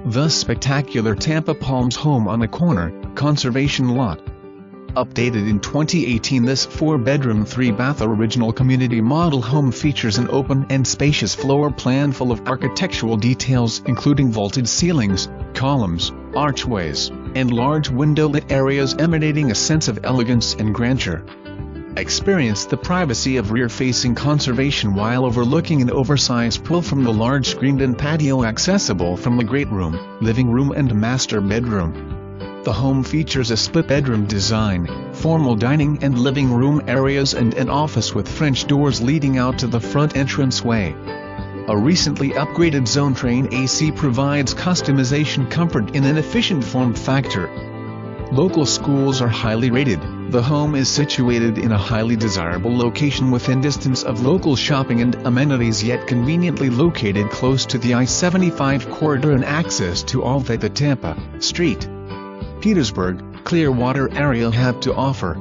The spectacular Tampa Palms home on a corner, conservation lot. Updated in 2018, this 4-bedroom 3-bath original community model home features an open and spacious floor plan full of architectural details including vaulted ceilings, columns, archways, and large window-lit areas emanating a sense of elegance and grandeur. Experience the privacy of rear-facing conservation while overlooking an oversized pool from the large screened-in patio accessible from the great room, living room and master bedroom. The home features a split-bedroom design, formal dining and living room areas and an office with French doors leading out to the front entranceway. A recently upgraded zone Trane AC provides customization comfort in an efficient form factor. Local schools are highly rated. The home is situated in a highly desirable location within distance of local shopping and amenities, yet conveniently located close to the I-75 corridor and access to all that the Tampa, St. Petersburg, Clearwater area have to offer.